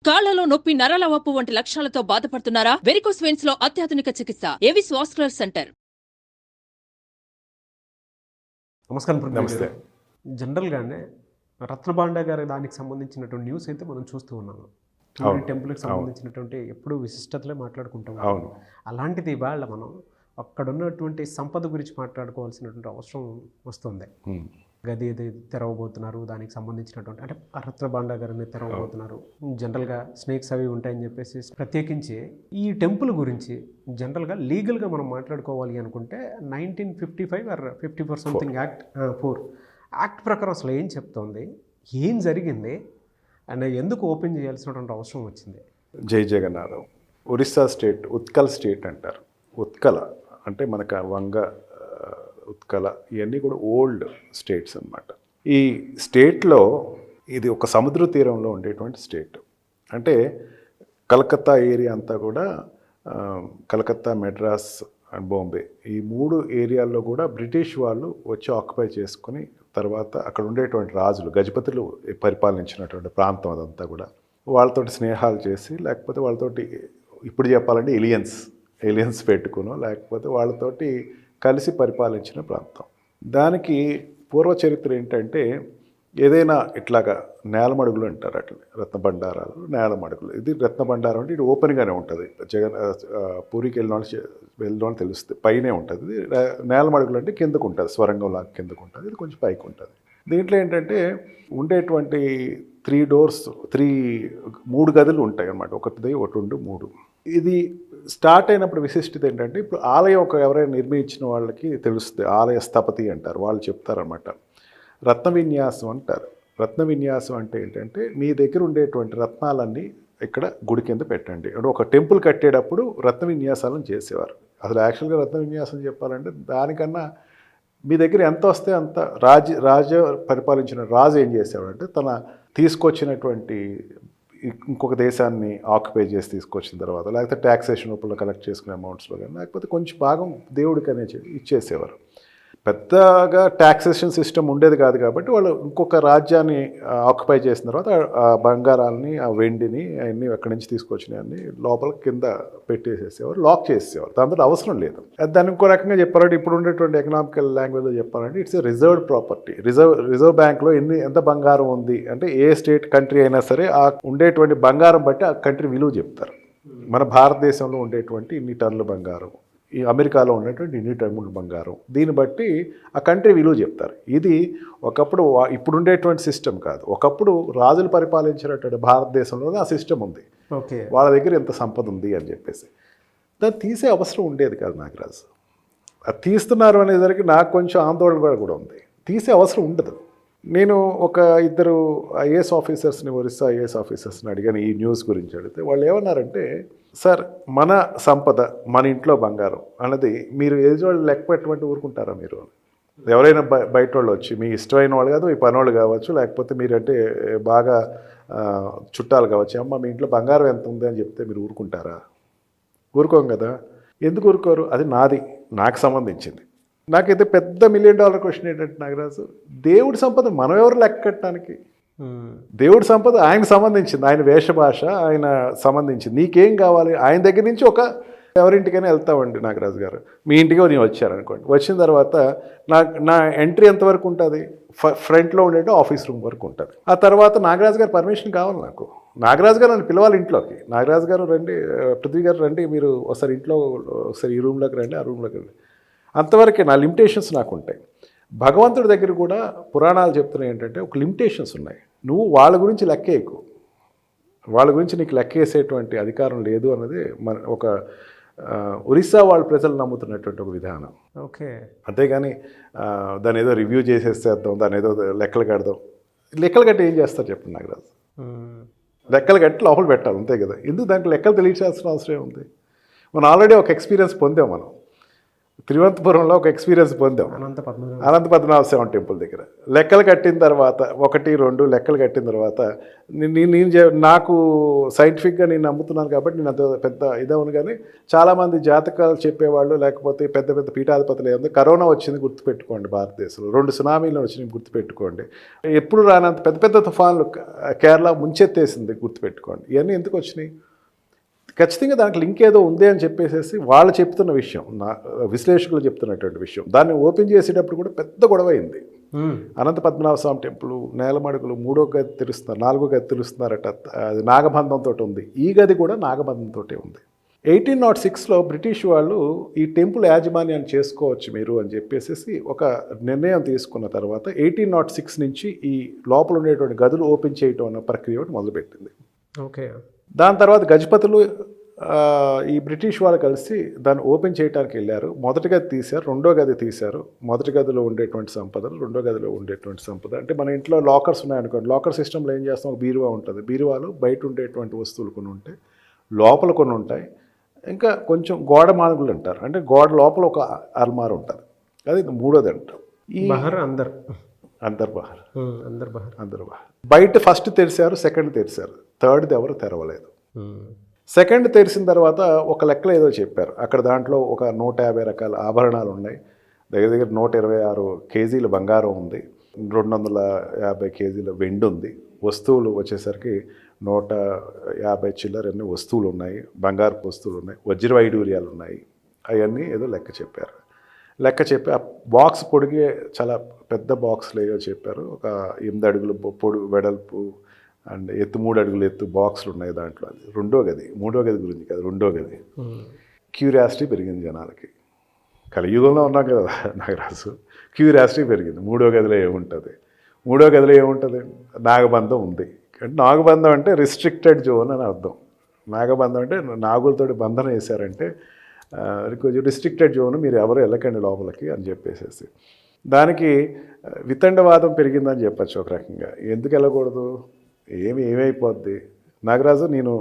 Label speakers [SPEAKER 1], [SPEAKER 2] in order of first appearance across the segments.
[SPEAKER 1] కాళ్లలో నొప్పి, నరాల వాపు వంటి లక్షణాలతో బాధపడుతున్నారా? వెరికోస్ వెయిన్స్ లో అత్యాధునిక చికిత్స ఏవిస్ వాస్కులర్ సెంటర్.
[SPEAKER 2] నమస్కారం.
[SPEAKER 3] నమస్తే.
[SPEAKER 2] జనరల్గానే రత్నబాండ గారి దానికి సంబంధించినటువంటి న్యూస్ అయితే మనం చూస్తూ ఉన్నాము. టెంపుల్కి సంబంధించినటువంటి ఎప్పుడు విశిష్టతలే మాట్లాడుకుంటాం.
[SPEAKER 3] అవును.
[SPEAKER 2] అలాంటిది ఇవాళ మనం అక్కడ ఉన్నటువంటి సంపద గురించి మాట్లాడుకోవాల్సినటువంటి అవసరం వస్తుంది. గది ఏది తెరవబోతున్నారు, దానికి సంబంధించినటువంటి అంటే రత్నబాండ గారిని తెరవబోతున్నారు. జనరల్గా స్నేక్స్ అవి ఉంటాయని చెప్పేసి ప్రత్యేకించి ఈ టెంపుల్ గురించి జనరల్గా లీగల్గా మనం మాట్లాడుకోవాలి అనుకుంటే 1955 ఆర్ 54 సంథింగ్ యాక్ట్ 4 యాక్ట్ ప్రకారం అసలు ఏం చెప్తోంది, ఏం జరిగింది అండ్ ఎందుకు ఓపెన్ చేయాల్సినటువంటి అవసరం వచ్చింది?
[SPEAKER 3] జై జగన్నాథం. ఒరిస్సా స్టేట్, ఉత్కల్ స్టేట్ అంటారు. ఉత్కల అంటే మనకు వంగ, ఉత్కల ఇవన్నీ కూడా ఓల్డ్ స్టేట్స్ అన్నమాట. ఈ స్టేట్లో ఇది ఒక సముద్ర తీరంలో ఉండేటువంటి స్టేట్. అంటే కలకత్తా ఏరియా అంతా కూడా, కలకత్తా, మెడ్రాస్ అండ్ బాంబే, ఈ 3 ఏరియాల్లో కూడా బ్రిటిష్ వాళ్ళు వచ్చి ఆక్యుపై చేసుకుని తర్వాత అక్కడ ఉండేటువంటి రాజులు, గజపతులు పరిపాలించినటువంటి ప్రాంతం అదంతా కూడా వాళ్ళతోటి స్నేహాలు చేసి, లేకపోతే వాళ్ళతోటి ఇప్పుడు చెప్పాలంటే ఎలియన్స్ పెట్టుకునో లేకపోతే వాళ్ళతోటి కలిసి పరిపాలించిన ప్రాంతం. దానికి పూర్వ చరిత్ర ఏంటంటే ఏదైనా ఇట్లాగా నేలమడుగులు అంటారు, అట్లా రత్నభండారాలు, నేలమడుగులు. ఇది రత్నభండారం అంటే ఇది ఓపెన్గానే ఉంటుంది. పూరికి వెళ్ళిన తెలుస్తుంది, పైనే ఉంటుంది. ఇది నేలమడుగులు అంటే కిందకు ఉంటుంది, స్వరంగంలా కిందకు ఉంటుంది. ఇది కొంచెం పైకి ఉంటుంది. దీంట్లో ఏంటంటే ఉండేటువంటి 3 doors, 3 గదులు ఉంటాయి అన్నమాట. ఒకటిది, 1, 2, 3. ఇది స్టార్ట్ అయినప్పుడు విశిష్టత ఏంటంటే, ఇప్పుడు ఆలయం ఎవరైనా నిర్మించిన వాళ్ళకి తెలుస్తుంది, ఆలయ స్థపతి అంటారు, వాళ్ళు చెప్తారనమాట. రత్న విన్యాసం అంటారు. రత్న విన్యాసం అంటే ఏంటంటే, మీ దగ్గర ఉండేటువంటి రత్నాలన్నీ ఇక్కడ గుడి కింద పెట్టండి. అంటే ఒక టెంపుల్ కట్టేటప్పుడు రత్న విన్యాసాలను చేసేవారు. అసలు యాక్చువల్గా రత్న విన్యాసం చెప్పాలంటే దానికన్నా మీ దగ్గర ఎంత వస్తే అంత రాజు పరిపాలించిన రాజు ఏం చేసేవాడంటే, తన తీసుకొచ్చినటువంటి ఇంకొక దేశాన్ని ఆక్యుపై చేసి తీసుకొచ్చిన తర్వాత, లేకపోతే ట్యాక్సేషన్ రూపంలో కలెక్ట్ చేసుకునే అమౌంట్స్లో కానీ, లేకపోతే కొంచెం భాగం దేవుడికి అనేది ఇచ్చేసేవారు. పెద్దగా ట్యాక్సేషన్ సిస్టమ్ ఉండేది కాదు కాబట్టి వాళ్ళు ఇంకొక రాజ్యాన్ని ఆక్యుపై చేసిన తర్వాత ఆ బంగారాలని, ఆ వెండిని అవన్నీ అక్కడి నుంచి తీసుకొచ్చినవన్నీ లోపల కింద పెట్టేసేసేవారు, లాక్ చేసేవారు. దాంతో అవసరం లేదు. దాన్ని ఇంకో రకంగా చెప్పాలంటే, ఇప్పుడు ఉండేటువంటి ఎకనామికల్ లాంగ్వేజ్లో చెప్పాలంటే it's a reserved property. Reserve బ్యాంక్లో ఎంత బంగారం ఉంది అంటే, ఏ స్టేట్ కంట్రీ అయినా సరే ఆ ఉండేటువంటి బంగారం బట్టి ఆ కంట్రీ విలువ చెప్తారు. మన భారతదేశంలో ఉండేటువంటి ఇన్ని టన్నుల బంగారం, ఈ అమెరికాలో ఉన్నటువంటి ఇన్ని టన్నుల బంగారం, దీన్ని బట్టి ఆ కంట్రీ విలువ చెప్తారు. ఇది ఒకప్పుడు ఇప్పుడు ఉండేటువంటి సిస్టమ్ కాదు. ఒకప్పుడు రాజులు పరిపాలించినటువంటి భారతదేశంలోనే ఆ సిస్టమ్ ఉంది.
[SPEAKER 2] ఓకే,
[SPEAKER 3] వాళ్ళ దగ్గర ఎంత సంపద ఉంది అని చెప్పేసి దాన్ని తీసే అవసరం ఉండేది కాదు నాగరాజు. అది తీస్తున్నారు అనేసరికి నాకు కొంచెం ఆందోళన కూడా ఉంది. తీసే అవసరం ఉండదు. నేను ఒక 2 ఐఏఎస్ ఆఫీసర్స్ని, ఒరిస్సా ఐఏఎస్ ఆఫీసర్స్ని అడిగాను ఈ న్యూస్ గురించి. అడిగితే వాళ్ళు ఏమన్నారంటే, సార్ మన సంపద, మన ఇంట్లో బంగారం అన్నది మీరు ఎదుటి లెక్క పెట్టమంటే ఊరుకుంటారా మీరు? ఎవరైనా బయట వాళ్ళు వచ్చి, మీ ఇష్టమైన వాళ్ళు కాదు, మీ పనోళ్ళు కావచ్చు, లేకపోతే మీరంటే బాగా చుట్టాలు కావచ్చు, అమ్మ మీ ఇంట్లో బంగారం ఎంత ఉంది అని చెప్తే మీరు ఊరుకుంటారా? ఊరుకోం కదా. ఎందుకు ఊరుకోరు? అది నాది, నాకు సంబంధించింది. నాకైతే పెద్ద $1 million క్వశ్చన్ ఏంటంటే నాగరాజు, దేవుడి సంపద మనం ఎవరు లెక్క కట్టడానికి? దేవుడి సంపద ఆయనకు సంబంధించింది, ఆయన వేషభాష ఆయన సంబంధించింది. నీకేం కావాలి? ఆయన దగ్గర నుంచి ఎవరింటికైనా వెళ్తామండి నాగరాజు గారు, మీ ఇంటికి నేను వచ్చారనుకోండి. వచ్చిన తర్వాత నా ఎంట్రీ ఎంతవరకు ఉంటుంది? ఫ్రంట్లో ఉండేది ఆఫీస్ రూమ్ వరకు ఉంటుంది. ఆ తర్వాత నాగరాజు గారు పర్మిషన్ కావాలి నాకు. నాగరాజు గారు నన్ను పిలవాలి ఇంట్లోకి. నాగరాజు గారు రండి, పృథ్వీ గారు రండి, మీరు ఒకసారి ఇంట్లో ఒకసారి ఈ రూమ్లోకి రండి, ఆ రూమ్లోకి రండి. అంతవరకే నా లిమిటేషన్స్ నాకు ఉంటాయి. భగవంతుడి దగ్గర కూడా పురాణాలు చెప్తున్నాయి ఏంటంటే, ఒక లిమిటేషన్స్ ఉన్నాయి. నువ్వు వాళ్ళ గురించి లెక్కేయకు, వాళ్ళ గురించి నీకు లెక్కేసేటువంటి అధికారం లేదు అన్నది ఒక ఒరిస్సా వాళ్ళ ప్రజలు నమ్ముతున్నటువంటి ఒక విధానం.
[SPEAKER 2] ఓకే,
[SPEAKER 3] అంతేగాని దాని ఏదో రివ్యూ చేసేసేద్దాం, దాని ఏదో లెక్కలు కడదాం. లెక్కలు కట్టి ఏం చేస్తారు చెప్పండి నాగరాజు? లెక్కలు కట్టి లోపల పెట్టాలి, అంతే కదా. ఎందుకు దాంట్లో లెక్కలు తెలియచేయాల్సిన అవసరం ఉంది? మనం ఆల్రెడీ ఒక ఎక్స్పీరియన్స్ పొందాం. మనం తిరువనంతపురంలో ఒక ఎక్స్పీరియన్స్ పొందాం. అనంత పద్మనాభ స్వామి టెంపుల్ దగ్గర లెక్కలు కట్టిన తర్వాత 1, 2 లెక్కలు కట్టిన తర్వాత నాకు సైంటిఫిక్గా నేను నమ్ముతున్నాను కాబట్టి నేను అంత పెద్ద ఇదవును. కానీ చాలామంది జాతకాలు చెప్పేవాళ్ళు లేకపోతే పెద్ద పెద్ద పీఠాధిపతులు ఏముంది, కరోనా వచ్చింది గుర్తుపెట్టుకోండి, భారతదేశంలో 2 సునామీలు వచ్చినాయి గుర్తుపెట్టుకోండి, ఎప్పుడు రానంత పెద్ద పెద్ద తుఫాన్లు కేరళ ముంచెత్తేసింది గుర్తుపెట్టుకోండి. ఇవన్నీ ఎందుకు వచ్చినాయి? ఖచ్చితంగా దానికి లింక్ ఏదో ఉంది అని చెప్పేసి వాళ్ళు చెప్తున్న విషయం, విశ్లేషకులు చెప్తున్నటువంటి విషయం. దాన్ని ఓపెన్ చేసేటప్పుడు కూడా పెద్ద గొడవ అయింది. అనంత పద్మనాభ స్వామి టెంపుల్ నేలమడుగులు 3వ గది తెరుస్తున్నారు, 4వ గది తెరుస్తున్నారట. అది నాగబంధంతో ఉంది. ఈ గది కూడా నాగబంధంతో ఉంది. 1806లో బ్రిటిష్ వాళ్ళు ఈ టెంపుల్ యాజమాన్యాన్ని చేసుకోవచ్చు మీరు అని చెప్పేసి ఒక నిర్ణయం తీసుకున్న తర్వాత 1806 నుంచి ఈ లోపల ఉండేటువంటి గదులు ఓపెన్ చేయటం అన్న ప్రక్రియ ఒకటి మొదలుపెట్టింది.
[SPEAKER 2] ఓకే.
[SPEAKER 3] దాని తర్వాత గజపతులు ఈ బ్రిటిష్ వాళ్ళు కలిసి దాన్ని ఓపెన్ చేయడానికి వెళ్ళారు. మొదటి గది తీశారు, 2వ గది తీశారు. మొదటి గదిలో ఉండేటువంటి సంపదలు, 2వ గదిలో ఉండేటువంటి సంపద. అంటే మన ఇంట్లో లాకర్స్ ఉన్నాయనుకోండి, లాకర్ సిస్టంలో ఏం చేస్తాం, ఒక బీరువా ఉంటుంది. బీరువాలు బయట ఉండేటువంటి వస్తువులు కొన్ని ఉంటాయి, లోపల కొన్ని ఉంటాయి, ఇంకా కొంచెం గోడ మానుగులు అంటారు, అంటే గోడ లోపల ఒక అల్మార్ ఉంటుంది. అది 3వది అంటారు. ఈ అంతర్బహర్. బయట ఫస్ట్ తెరిచారు, సెకండ్ తెరిచారు, థర్డ్ది ఎవరు తెరవలేదు. సెకండ్ తెరిచిన తర్వాత ఒక లెక్కలు ఏదో చెప్పారు. అక్కడ దాంట్లో ఒక 150 రకాల ఆభరణాలు ఉన్నాయి, దగ్గర దగ్గర 126 కేజీల బంగారం ఉంది, 250 కేజీల వెండి ఉంది, వస్తువులు వచ్చేసరికి 150 చిల్లర అన్ని వస్తువులు ఉన్నాయి, బంగారపు వస్తువులు ఉన్నాయి, వజ్ర వైడూర్యాలు ఉన్నాయి. అవన్నీ ఏదో లెక్క చెప్పి ఆ బాక్స్ పొడిగే చాలా పెద్ద బాక్స్లో ఏదో చెప్పారు. ఒక 8 అడుగుల పొడుగు వెడల్పు అండ్ ఎత్తు 3 అడుగుల ఎత్తు బాక్సులు ఉన్నాయి దాంట్లో. అది 2వ గది, 3వ గది గురించి కాదు, 2వ గది. క్యూరియాసిటీ పెరిగింది జనాలకి. కలియుగంలో ఉన్నాం కదా నాగరాజు, క్యూరియాసిటీ పెరిగింది. 3వ గదిలో ఏముంటుంది, 3వ గదిలో ఏముంటుంది, నాగబంధం ఉంది. నాగబంధం అంటే రిస్ట్రిక్టెడ్ జోన్ అని అర్థం. నాగబంధం అంటే నాగులతోటి బంధన వేశారంటే కొంచెం రిస్ట్రిక్టెడ్ జోన్, మీరు ఎవరు వెళ్ళకండి లోపలికి అని చెప్పేసేసి. దానికి వితండవాదం పెరిగిందని చెప్పచ్చు ఒక రకంగా. ఎందుకు వెళ్ళకూడదు, ఏమైపోద్ది నాగరాజు? నేను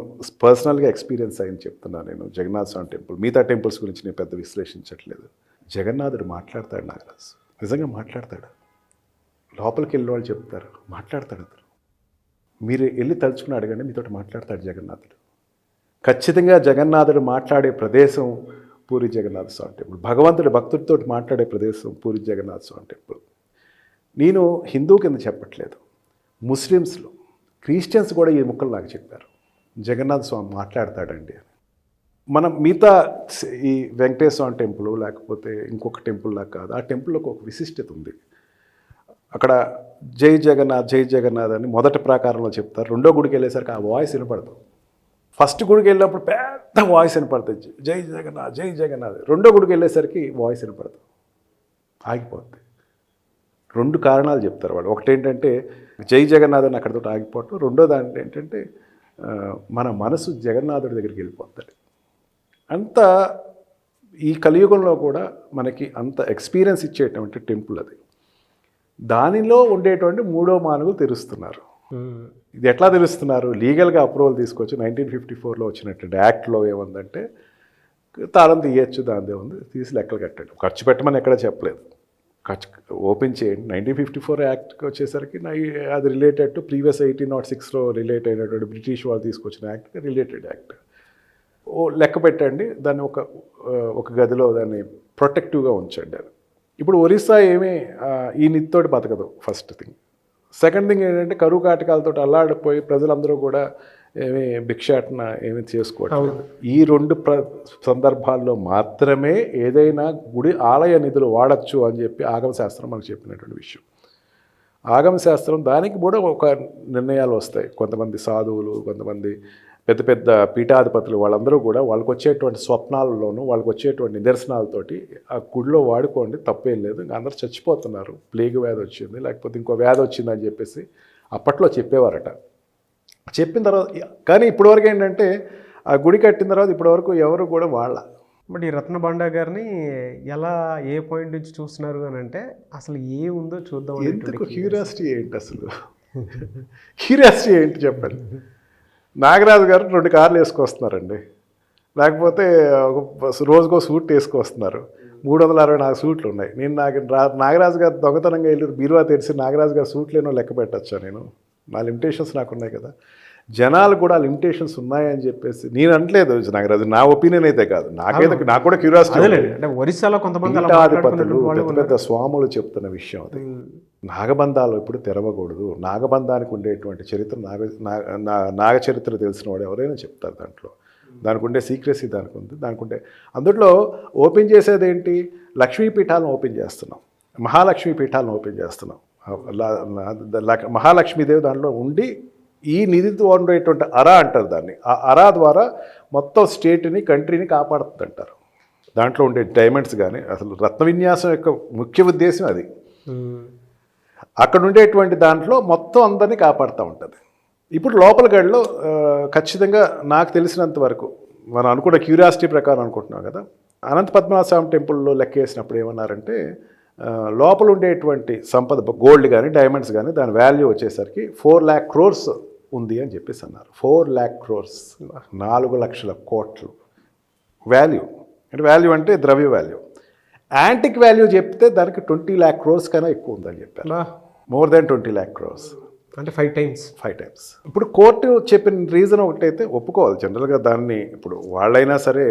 [SPEAKER 3] పర్సనల్గా ఎక్స్పీరియన్స్ అయింది చెప్తున్నాను. నేను జగన్నాథ స్వామి టెంపుల్, మిగతా టెంపుల్స్ గురించి నేను పెద్ద విశ్లేషించట్లేదు. జగన్నాథుడు మాట్లాడతాడు నాగరాజు, నిజంగా మాట్లాడతాడు. లోపలికి వెళ్ళిన వాళ్ళు చెప్తారు, మాట్లాడతాడు అతను. మీరు వెళ్ళి తలుచుకుని అడగండి, మీతో మాట్లాడతాడు జగన్నాథుడు. ఖచ్చితంగా జగన్నాథుడు మాట్లాడే ప్రదేశం పూరి జగన్నాథ స్వామి టెంపుల్. భగవంతుడి భక్తుడితో మాట్లాడే ప్రదేశం పూరి జగన్నాథ స్వామి టెంపుల్. నేను హిందూ కింద చెప్పట్లేదు, ముస్లిమ్స్లో క్రిస్టియన్స్ కూడా ఈ ముక్కలు నాకు చెప్పారు, జగన్నాథ స్వామి మాట్లాడతాడండి అని. మనం మిగతా ఈ వెంకటేశ్వర స్వామి టెంపుల్ లేకపోతే ఇంకొక టెంపుల్ లాగా కాదు, ఆ టెంపుల్లోకి ఒక విశిష్టత ఉంది. అక్కడ జై జగన్నాథ్ జై జగన్నాథ్ అని మొదటి ప్రాకారంలో చెప్తారు. 2వ గుడికి వెళ్ళేసరికి ఆ వాయిస్ వినపడదు. ఫస్ట్ గుడికి వెళ్ళినప్పుడు పెద్ద వాయిస్ వినపడుతుంది, జై జగన్నాథ్ జై జగన్నాథ్. 2వ గుడికి వెళ్ళేసరికి వాయిస్ వినపడదు, ఆగిపోద్ది. 2 కారణాలు చెప్తారు వాళ్ళు. ఒకటి ఏంటంటే జై జగన్నాథ్ అని అక్కడితో ఆగిపోవటం, 2వ దాంట్లో ఏంటంటే మన మనసు జగన్నాథుడి దగ్గరికి వెళ్ళిపోతుంది. అంత ఈ కలియుగంలో కూడా మనకి అంత ఎక్స్పీరియన్స్ ఇచ్చేటువంటి టెంపుల్ అది. దానిలో ఉండేటువంటి 3వ మానుగులు తెరుస్తున్నారు. ఇది ఎట్లా తెలుస్తున్నారు? లీగల్గా అప్రూవల్ తీసుకొచ్చి 1954లో వచ్చినటువంటి యాక్ట్లో ఏముందంటే తాళం తీయచ్చు, దానిదే ఉంది, తీసి లెక్కలు కట్టండి, ఖర్చు పెట్టమని ఎక్కడ చెప్పలేదు, ఓపెన్ చేయండి. 1954 యాక్ట్కి వచ్చేసరికి అది రిలేటెడ్ టు ప్రీవియస్ 1806లో రిలేట్ అయినటువంటి బ్రిటిష్ వాళ్ళు తీసుకొచ్చిన యాక్ట్, రిలేటెడ్ యాక్ట్. లెక్క పెట్టండి, దాన్ని ఒక గదిలో దాన్ని ప్రొటెక్టివ్గా ఉంచండి అని. ఇప్పుడు ఒరిస్సా ఏమీ ఈ నిత్తోటి బతకదు, ఫస్ట్ థింగ్. సెకండ్ థింగ్ ఏంటంటే కరువు కాటకాలతో అల్లాడిపోయి ప్రజలందరూ కూడా ఏమీ భిక్షాటన ఏమీ చేసుకోవట్లేదు. ఈ 2 సందర్భాల్లో మాత్రమే ఏదైనా గుడి ఆలయ నిధులు వాడచ్చు అని చెప్పి ఆగమశాస్త్రం మనకు చెప్పినటువంటి విషయం. ఆగమశాస్త్రం దానికి కూడా ఒక నిర్ణయాలు వస్తాయి. కొంతమంది సాధువులు, కొంతమంది పెద్ద పెద్ద పీఠాధిపతులు, వాళ్ళందరూ కూడా వాళ్ళకి వచ్చేటువంటి స్వప్నాలలోనూ వాళ్ళకి వచ్చేటువంటి నిదర్శనాలతోటి ఆ గుడిలో వాడుకోండి, తప్పేం లేదు, ఇంకా అందరూ చచ్చిపోతున్నారు, ప్లేగు వ్యాధి వచ్చింది లేకపోతే ఇంకో వ్యాధి వచ్చిందని చెప్పేసి అప్పట్లో చెప్పేవారట. చెప్పిన తర్వాత కానీ ఇప్పటివరకు ఏంటంటే ఆ గుడి కట్టిన తర్వాత ఇప్పటివరకు ఎవరు కూడా వాళ్ళ.
[SPEAKER 2] బట్ ఈ రత్నబాండా గారిని ఎలా ఏ పాయింట్ నుంచి చూస్తున్నారు అని అంటే అసలు ఏముందో చూద్దాం.
[SPEAKER 3] ఎందుకు క్యూరియాసిటీ ఏంటి అసలు? క్యూరియాసిటీ ఏంటి చెప్పండి. నాగరాజు గారు 2 కార్లు వేసుకొస్తున్నారండి, లేకపోతే రోజుకో సూట్ వేసుకొస్తున్నారు. 364 సూట్లు ఉన్నాయి. నేను నాగరాజు గారు దొంగతనంగా వెళ్ళి బీరువా తెరిచి నాగరాజు గారు సూట్లేనో లెక్క పెట్టచ్చా నేను? నా లిమిటేషన్స్ నాకున్నాయి కదా. జనాలు కూడా లిమిటేషన్స్ ఉన్నాయని చెప్పేసి నేను అనట్లేదు నాగరాజు, నా ఒపీనియన్ అయితే కాదు, నాకు కూడా క్యూరియాసిటీ.
[SPEAKER 2] అంటే ఒరిస్సాలో కొంతమంది అలా
[SPEAKER 3] పీఠాధిపతులు
[SPEAKER 2] మాట్లాడుకున్నటువంటి వాళ్ళు
[SPEAKER 3] పెద్ద పెద్ద స్వాములు చెప్తున్న విషయం అది. నాగబంధాలు ఎప్పుడు తెరవకూడదు. నాగబంధానికి ఉండేటువంటి చరిత్ర నాగ చరిత్ర తెలిసిన వాడు ఎవరైనా చెప్తారు. దానికి ఉండే సీక్రెసీ దానికి ఉంది. దానికి ఉండే అందులో ఓపెన్ చేసేది ఏంటి? లక్ష్మీ పీఠాలను ఓపెన్ చేస్తున్నాం, మహాలక్ష్మీ పీఠాలను ఓపెన్ చేస్తున్నాం. మహాలక్ష్మీదేవి దాంట్లో ఉండి ఈ నిధితో ఉండేటువంటి అరా అంటారు దాన్ని. ఆ అరా ద్వారా మొత్తం స్టేట్ని కంట్రీని కాపాడుతుంది అంటారు. దాంట్లో ఉండే డైమండ్స్ కానీ అసలు రత్న విన్యాసం యొక్క ముఖ్య ఉద్దేశం అది. అక్కడ ఉండేటువంటి దాంట్లో మొత్తం అందరినీ కాపాడుతూ ఉంటుంది. ఇప్పుడు లోపల గడిలో ఖచ్చితంగా నాకు తెలిసినంత వరకు మనం అనుకున్న క్యూరియాసిటీ ప్రకారం అనుకుంటున్నాం కదా, అనంత పద్మనాభ స్వామి టెంపుల్లో లెక్కేసినప్పుడు ఏమన్నారంటే లోపల ఉండేటువంటి సంపద గోల్డ్ కానీ డైమండ్స్ కానీ దాని వాల్యూ వచ్చేసరికి 4 lakh crores ఉంది అని చెప్పేసి అన్నారు. 4 lakh crores, 4 లక్షల కోట్లు వాల్యూ. అంటే వాల్యూ అంటే ద్రవ్య వాల్యూ. యాంటిక్ వాల్యూ చెప్తే దానికి 20 lakh crores కన్నా ఎక్కువ ఉందని చెప్పారు. మోర్ దాన్ 20 lakh crores,
[SPEAKER 2] అంటే 5 times.
[SPEAKER 3] ఇప్పుడు కోర్టు చెప్పిన రీజన్ ఒకటైతే ఒప్పుకోవాలి జనరల్గా. దాన్ని ఇప్పుడు వాళ్ళైనా సరే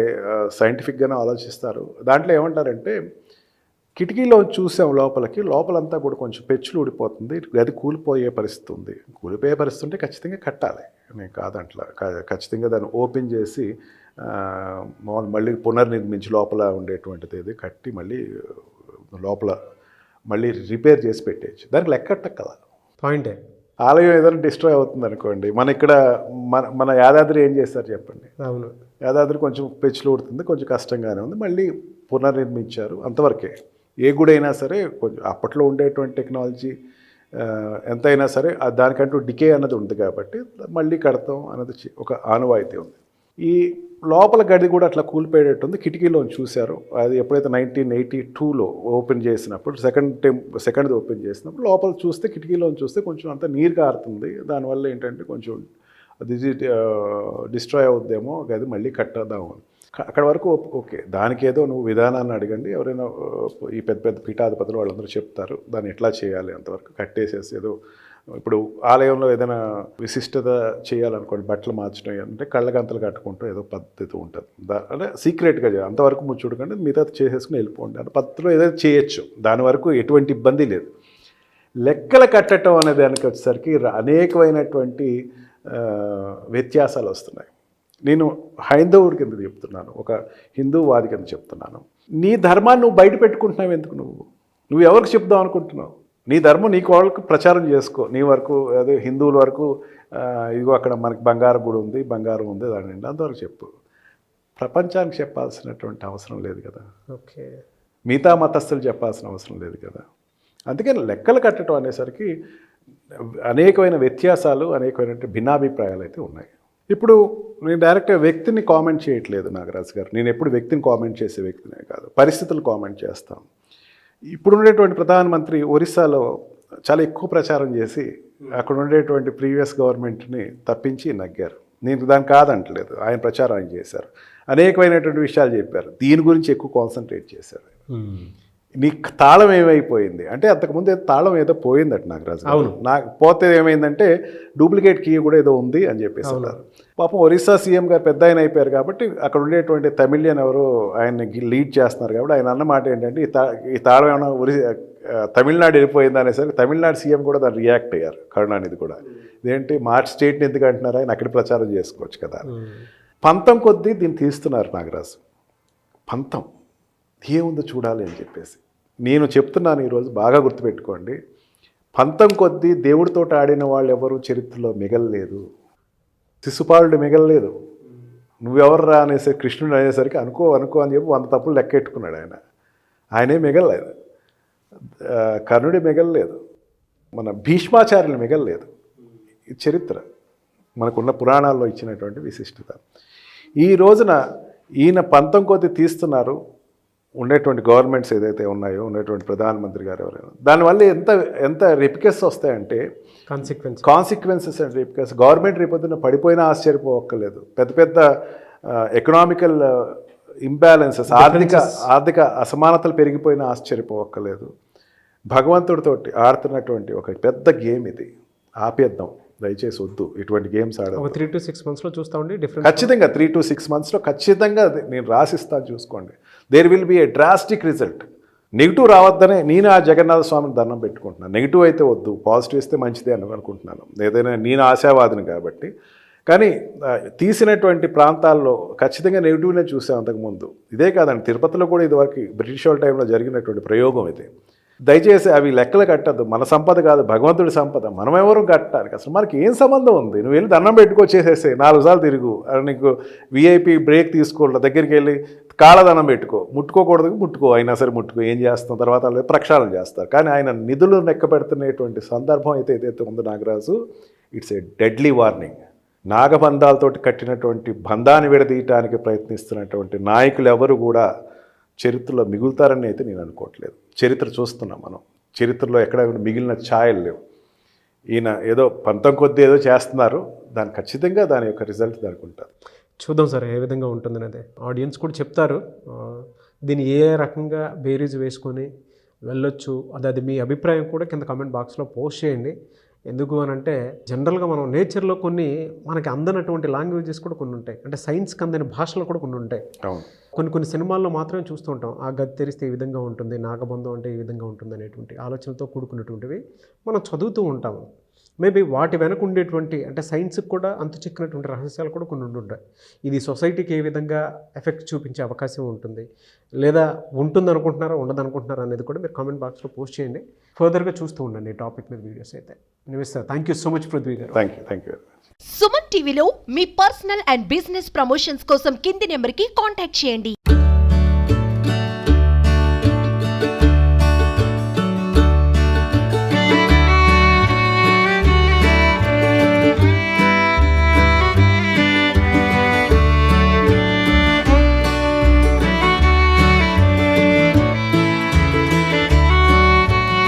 [SPEAKER 3] సైంటిఫిక్గానే ఆలోచిస్తారు. దాంట్లో ఏమంటారంటే కిటికీలో చూసాం లోపలంతా కూడా కొంచెం పెచ్చులు ఊడిపోతుంది, గది కూలిపోయే పరిస్థితి ఉంది. కూలిపోయే పరిస్థితి ఉంటే ఖచ్చితంగా కట్టాలి, నేను కాదంట్లా. ఖచ్చితంగా దాన్ని ఓపెన్ చేసి మళ్ళీ పునర్నిర్మించి లోపల ఉండేటువంటిది ఏది కట్టి మళ్ళీ లోపల మళ్ళీ రిపేర్ చేసి పెట్టేయచ్చు. దానికి లెక్కట్ట కదా
[SPEAKER 2] పాయింటే.
[SPEAKER 3] ఆలయం ఏదైనా డిస్ట్రాయ్ అవుతుంది అనుకోండి, మన ఇక్కడ మన యాదాద్రి ఏం చేస్తారు చెప్పండి?
[SPEAKER 2] అవును,
[SPEAKER 3] యాదాద్రి కొంచెం పెచ్చులు ఊడుతుంది, కొంచెం కష్టంగానే ఉంది, మళ్ళీ పునర్నిర్మించారు, అంతవరకే. ఏ గుడి అయినా సరే కొంచెం అప్పట్లో ఉండేటువంటి టెక్నాలజీ ఎంతైనా సరే దానికంటూ డికే అన్నది ఉంది కాబట్టి మళ్ళీ కడతాం అన్నది ఒక ఆనవాయితీ ఉంది. ఈ లోపల గది కూడా అట్లా కూలిపోయేటట్టుంది. కిటికీలో చూశారు. అది ఎప్పుడైతే 1982లో ఓపెన్ చేసినప్పుడు సెకండ్ ఓపెన్ చేసినప్పుడు లోపల చూస్తే కిటికీలో చూస్తే కొంచెం అంత నీరు కారుతుంది. దానివల్ల ఏంటంటే కొంచెం అది డిస్ట్రాయ్ అవుద్దేమో, గది మళ్ళీ కట్టదాము. అక్కడ వరకు ఓకే, దానికి ఏదో నువ్వు విధానాన్ని అడగండి, ఎవరైనా ఈ పెద్ద పెద్ద పీఠాధిపతులు వాళ్ళందరూ చెప్తారు దాన్ని ఎట్లా చేయాలి. అంతవరకు కట్టేసేసి ఏదో ఇప్పుడు ఆలయంలో ఏదైనా విశిష్టత చేయాలనుకోండి, బట్టలు మార్చడం అంటే కళ్ళగంతలు కట్టుకుంటూ ఏదో పద్ధతి ఉంటుంది. అంటే సీక్రెట్గా చేయాలి, అంతవరకు చూడకండి, మిగతా చేసేసుకుని వెళ్ళిపోండి అనే పద్ధతిలో ఏదైనా చేయొచ్చు. దాని వరకు ఎటువంటి ఇబ్బంది లేదు. లెక్కలు కట్టడం అనే దానికి వచ్చేసరికి అనేకమైనటువంటి వ్యత్యాసాలు వస్తున్నాయి. నేను హైందవుడి కింద చెప్తున్నాను, ఒక హిందూవాది కింద చెప్తున్నాను. నీ ధర్మాన్ని నువ్వు బయట పెట్టుకుంటున్నావు ఎందుకు? నువ్వు ఎవరికి చెప్దాం అనుకుంటున్నావు? నీ ధర్మం నీకు వాళ్ళకి ప్రచారం చేసుకో. నీ వరకు అదే హిందువుల వరకు ఇదిగో అక్కడ మనకి బంగారం గుడి ఉంది, బంగారం ఉంది, దాని నిండా అంతవరకు చెప్పు. ప్రపంచానికి చెప్పాల్సినటువంటి అవసరం లేదు కదా.
[SPEAKER 2] ఓకే,
[SPEAKER 3] మిగతా మతస్థులు చెప్పాల్సిన అవసరం లేదు కదా. అందుకని లెక్కలు కట్టడం అనేసరికి అనేకమైన వ్యత్యాసాలు, అనేకమైన భిన్నాభిప్రాయాలు అయితే ఉన్నాయి. ఇప్పుడు నేను డైరెక్ట్గా వ్యక్తిని కామెంట్ చేయట్లేదు నాగరాజు గారు. నేను ఎప్పుడు వ్యక్తిని కామెంట్ చేసే వ్యక్తినే కాదు, పరిస్థితులు కామెంట్ చేస్తాను. ఇప్పుడు ఉండేటువంటి ప్రధానమంత్రి ఒరిస్సాలో చాలా ఎక్కువ ప్రచారం చేసి అక్కడ ఉండేటువంటి ప్రీవియస్ గవర్నమెంట్ని తప్పించి నగ్గారు. నేను దాన్ని కాదంటలేదు, ఆయన ప్రచారం ఆయన చేశారు, అనేకమైనటువంటి విషయాలు చెప్పారు, దీని గురించి ఎక్కువ కాన్సన్ట్రేట్ చేశారు. నీకు తాళం ఏమైపోయింది అంటే అంతకుముందు తాళం ఏదో పోయిందట నాగరాజు.
[SPEAKER 2] అవును,
[SPEAKER 3] నాకు పోతే ఏమైందంటే డూప్లికేట్ కీ కూడా ఏదో ఉంది అని చెప్పేసి అన్నారు. పాపం ఒరిస్సా సీఎం గారు పెద్ద ఆయన అయిపోయారు కాబట్టి అక్కడ ఉండేటువంటి తమిళియన్ ఎవరు ఆయన్ని లీడ్ చేస్తున్నారు కాబట్టి ఆయన అన్నమాట ఏంటంటే ఈ తాళం ఏమైనా తమిళనాడు వెళ్ళిపోయింది అనేసరికి తమిళనాడు సీఎం కూడా దాన్ని రియాక్ట్ అయ్యారు, కరుణానిధి కూడా. ఇదేంటి మార్చ్ స్టేట్ని ఎందుకు అంటున్నారా, ఆయన అక్కడ ప్రచారం చేసుకోవచ్చు కదా. పంతం కొద్దీ దీన్ని తీస్తున్నారు నాగరాజు. పంతం ఏముందో చూడాలి అని చెప్పేసి నేను చెప్తున్నాను ఈరోజు. బాగా గుర్తుపెట్టుకోండి, పంతం కొద్దీ దేవుడితో ఆడిన వాళ్ళు ఎవరు చరిత్రలో మిగలలేదు. శిశుపాలుడు మిగలలేదు. నువ్వెవర్రా అనేసరికి కృష్ణుడు అనేసరికి అనుకో అని చెప్పి 100 తప్పులు లెక్కెట్టుకున్నాడు ఆయన. ఆయనే మిగలలేదు. కర్ణుడి మిగలలేదు. మన భీష్మాచార్యులు మిగలలేదు. ఈ చరిత్ర మనకున్న పురాణాల్లో ఇచ్చినటువంటి విశిష్టత. ఈ రోజున ఈయన పంతం కొద్దీ తీస్తున్నారు. ఉండేటువంటి గవర్నమెంట్స్ ఏదైతే ఉన్నాయో, ఉండేటువంటి ప్రధానమంత్రి గారు ఎవరైనా, దానివల్ల ఎంత రిపికస్ వస్తాయంటే కాన్సిక్వెన్సెస్ అండ్ రిపికస్. గవర్నమెంట్ రేపొద్దున పడిపోయినా ఆశ్చర్యపోవక్కర్లేదు. పెద్ద పెద్ద ఎకనామికల్ ఇంబ్యాలెన్సెస్, ఆర్థిక అసమానతలు పెరిగిపోయినా ఆశ్చర్యపోవక్కర్లేదు. భగవంతుడితోటి ఆడుతున్నటువంటి ఒక పెద్ద గేమ్ ఇది. ఆపేద్దాం, దయచేసి వద్దు ఇటువంటి గేమ్స్ ఆడదు.
[SPEAKER 2] ఒక 3 to 6 monthsలో చూస్తామండి డిఫరెన్స్.
[SPEAKER 3] ఖచ్చితంగా 3 to 6 monthsలో ఖచ్చితంగా నేను రాసిస్తాను, చూసుకోండి. There will be a drastic result. Negative రావద్దనే నేను ఆ జగన్నాథ స్వామిని దండం పెట్టుకుంటున్నాను. నెగిటివ్ అయితే వద్దు, పాజిటివ్ ఇస్తే మంచిదే అని అనుకుంటున్నాను. ఏదైనా నేను ఆశావాదిని కాబట్టి. కానీ తీసినటువంటి ప్రాంతాల్లో ఖచ్చితంగా నెగిటివ్నే చూసాం అంతకుముందు. ఇదే కాదండి, తిరుపతిలో కూడా ఇదివరకు బ్రిటిష్ వాళ్ళ టైంలో జరిగినటువంటి ప్రయోగం ఇది. దయచేసి అవి లెక్కలు కట్టద్దు. మన సంపద కాదు, భగవంతుడి సంపద. మనమెవరూ కట్టాలి. అసలు మనకి ఏం సంబంధం ఉంది? నువ్వు వెళ్ళి దండం పెట్టుకొచ్చేసేసి 4 సార్లు తిరుగు. నీకు విఐపి బ్రేక్ తీసుకోవాలి, దగ్గరికి వెళ్ళి కాళ్ళదండం పెట్టుకో. ముట్టుకోకూడదు, ముట్టుకో, అయినా సరే ముట్టుకో. ఏం చేస్తాం తర్వాత వాళ్ళు ప్రక్షాళన చేస్తారు. కానీ ఆయన నిధులు లెక్క పెడుతున్నటువంటి సందర్భం అయితే ఏదైతే ఉందో Nagaraju, it's a deadly warning. నాగబంధాలతోటి కట్టినటువంటి బంధాన్ని విడదీయటానికి ప్రయత్నిస్తున్నటువంటి నాయకులు ఎవరు కూడా చరిత్రలో మిగులుతారని అయితే నేను అనుకోవట్లేదు. చరిత్ర చూస్తున్నాం మనం. చరిత్రలో ఎక్కడ మిగిలిన ఛాయలు లేవు. ఈయన ఏదో పంతం కొద్దీ ఏదో చేస్తున్నారు, దాని ఖచ్చితంగా దాని యొక్క రిజల్ట్ దానికి ఉంటుంది.
[SPEAKER 2] చూద్దాం సార్ ఏ విధంగా ఉంటుందని. అదే ఆడియన్స్ కూడా చెప్తారు. దీన్ని ఏ రకంగా బేరీజ్ వేసుకొని వెళ్ళొచ్చు, అది మీ అభిప్రాయం కూడా కింద కామెంట్ బాక్స్లో పోస్ట్ చేయండి. ఎందుకు అని అంటే జనరల్గా మనం నేచర్లో కొన్ని మనకి అందనటువంటి లాంగ్వేజెస్ కూడా కొన్ని ఉంటాయి. అంటే సైన్స్కి అందని భాషలు కూడా కొన్ని ఉంటాయి. కొన్ని సినిమాల్లో మాత్రమే చూస్తూ ఉంటాం. ఆ గది తెరిస్తే ఈ విధంగా ఉంటుంది, నాగబంధం అంటే ఈ విధంగా ఉంటుంది అనేటువంటి ఆలోచనతో కూడుకున్నటువంటివి మనం చదువుతూ ఉంటాము. మేబీ వాటి వెనక ఉండేటువంటి అంటే సైన్స్కి కూడా అంతు చిక్కినటువంటి రహస్యాలు కూడా కొన్ని ఉంటాయి. ఇది సొసైటీకి ఏ విధంగా ఎఫెక్ట్ చూపించే అవకాశం ఉంటుంది, లేదా ఉంటుంది అనుకుంటున్నారా, ఉండదు అనుకుంటున్నారా అనేది కూడా మీరు కామెంట్ బాక్స్లో పోస్ట్ చేయండి. ఫర్దర్గా చూస్తూ ఉండండి ఈ టాపిక్ మీద వీడియోస్ అయితే. Sir thank you so much Prithvi garu.
[SPEAKER 3] Thank you.
[SPEAKER 4] Suman టీవీలో మీ పర్సనల్ అండ్ బిజినెస్ ప్రమోషన్స్ కోసం కింది నెంబర్కి కాంటాక్ట్ చేయండి.